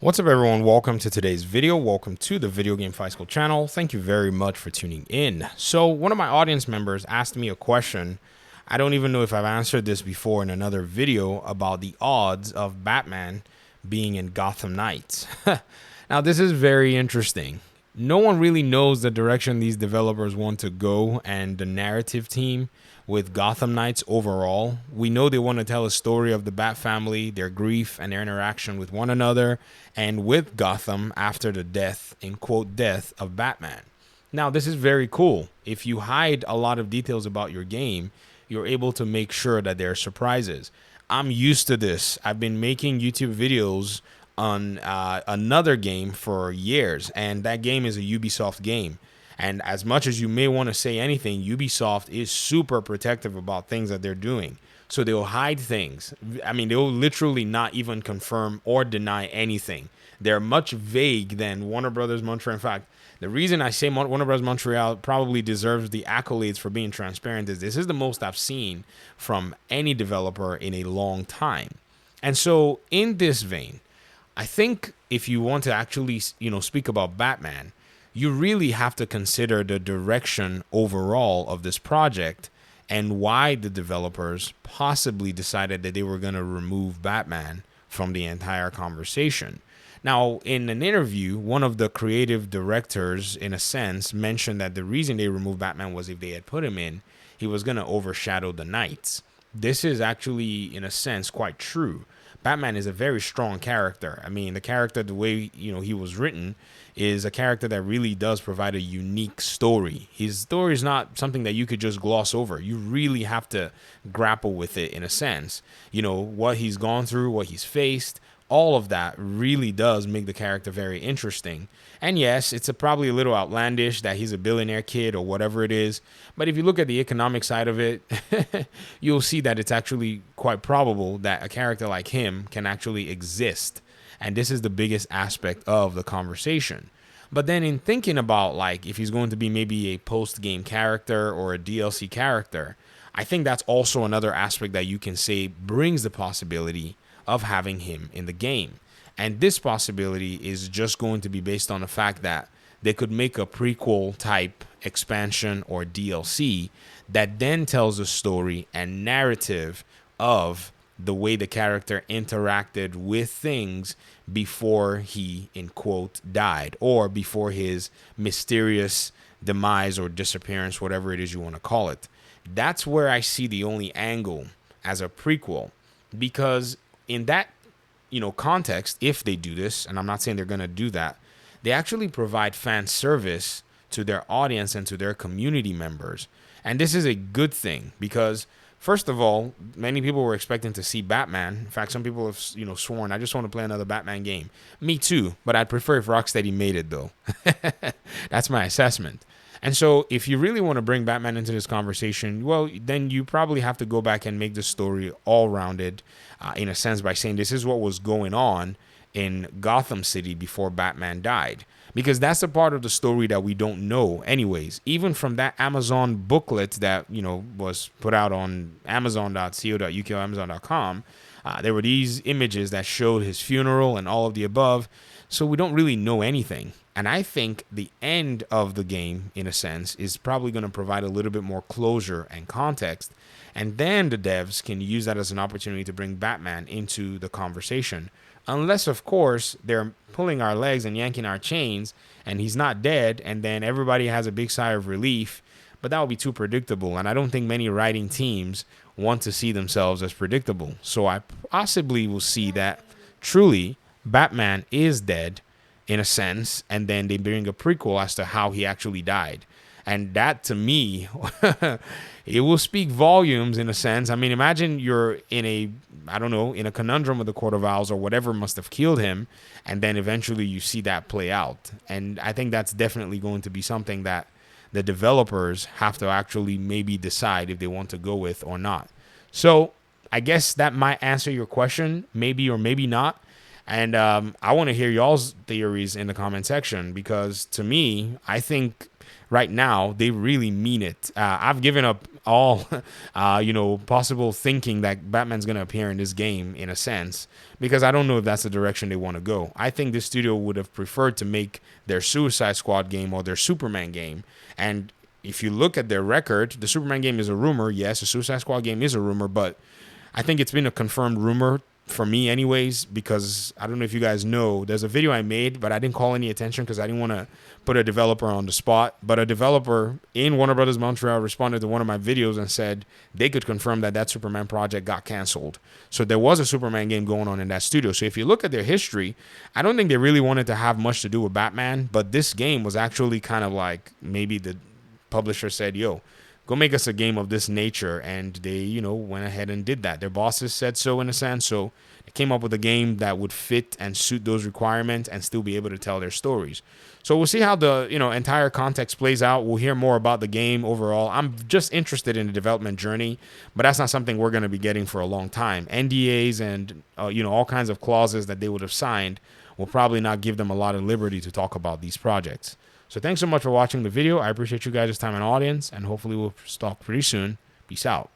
What's up, everyone? Welcome to today's video. Welcome to the Video Game Fight School channel. Thank you very much for tuning in. So one of my audience members asked me a question. I don't even know if I've answered this before in another video about the odds of Batman being in Gotham Knights. Now, this is very interesting. No one really knows the direction these developers want to go, and the narrative team with Gotham Knights overall. We know they want to tell a story of the Bat family, their grief, and their interaction with one another and with Gotham after the death, in quote, death of Batman. Now, this is very cool. If you hide a lot of details about your game, you're able to make sure that there are surprises. I'm used to this. I've been making YouTube videos on another game for years, and that game is a Ubisoft game. And as much as you may want to say anything, Ubisoft is super protective about things that they're doing. So they'll hide things. I mean, they'll literally not even confirm or deny anything. They're much vague than Warner Brothers Montreal. In fact, the reason I say Warner Bros. Montreal probably deserves the accolades for being transparent is this is the most I've seen from any developer in a long time. And so in this vein, I think if you want to actually, speak about Batman, you really have to consider the direction overall of this project and why the developers possibly decided that they were going to remove Batman from the entire conversation. Now, in an interview, one of the creative directors, in a sense, mentioned that the reason they removed Batman was if they had put him in, he was going to overshadow the Knights. This is actually, in a sense, quite true. Batman is a very strong character. I mean, the character, the way, he was written, is a character that really does provide a unique story. His story is not something that you could just gloss over. You really have to grapple with it in a sense. What he's gone through, what he's faced, all of that really does make the character very interesting. And yes, it's probably a little outlandish that he's a billionaire kid or whatever it is. But if you look at the economic side of it, you'll see that it's actually quite probable that a character like him can actually exist. And this is the biggest aspect of the conversation. But then in thinking about if he's going to be maybe a post-game character or a DLC character, I think that's also another aspect that you can say brings the possibility of having him in the game. And this possibility is just going to be based on the fact that they could make a prequel type expansion or DLC that then tells a story and narrative of the way the character interacted with things before he, in quote, died, or before his mysterious demise or disappearance, whatever it is you want to call it. That's where I see the only angle as a prequel, because in that context, if they do this, and I'm not saying they're going to do that, they actually provide fan service to their audience and to their community members. And this is a good thing because, first of all, many people were expecting to see Batman. In fact, some people have, sworn, I just want to play another Batman game. Me too, but I'd prefer if Rocksteady made it, though. That's my assessment. And so if you really want to bring Batman into this conversation, well, then you probably have to go back and make the story all-rounded, in a sense, by saying this is what was going on in Gotham City before Batman died. Because that's the part of the story that we don't know anyways. Even from that Amazon booklet that, was put out on amazon.co.uk or amazon.com, there were these images that showed his funeral and all of the above. So we don't really know anything. And I think the end of the game, in a sense, is probably going to provide a little bit more closure and context. And then the devs can use that as an opportunity to bring Batman into the conversation. Unless, of course, they're pulling our legs and yanking our chains and he's not dead and then everybody has a big sigh of relief. But that would be too predictable. And I don't think many writing teams want to see themselves as predictable. So I possibly will see that truly Batman is dead in a sense, and then they bring a prequel as to how he actually died. And that, to me, it will speak volumes in a sense. I mean, imagine you're in a conundrum with the Court of Owls or whatever must have killed him, and then eventually you see that play out. And I think that's definitely going to be something that the developers have to actually maybe decide if they want to go with or not. So I guess that might answer your question, maybe or maybe not. And I want to hear y'all's theories in the comment section because to me, I think right now, they really mean it. I've given up all, possible thinking that Batman's going to appear in this game in a sense, because I don't know if that's the direction they want to go. I think this studio would have preferred to make their Suicide Squad game or their Superman game. And if you look at their record, the Superman game is a rumor. Yes, the Suicide Squad game is a rumor, but I think it's been a confirmed rumor for me anyways, because I don't know if you guys know, there's a video I made, but I didn't call any attention because I didn't want to put a developer on the spot. But a developer in Warner Brothers Montreal responded to one of my videos and said they could confirm that Superman project got canceled. So there was a Superman game going on in that studio. So if you look at their history, I don't think they really wanted to have much to do with Batman, but this game was actually kind of like, maybe the publisher said, yo, go make us a game of this nature, and they, went ahead and did that. Their bosses said so, in a sense, so they came up with a game that would fit and suit those requirements and still be able to tell their stories. So we'll see how the, entire context plays out. We'll hear more about the game overall. I'm just interested in the development journey, but that's not something we're going to be getting for a long time. NDAs and, all kinds of clauses that they would have signed will probably not give them a lot of liberty to talk about these projects. So thanks so much for watching the video. I appreciate you guys' time and audience, and hopefully we'll talk pretty soon. Peace out.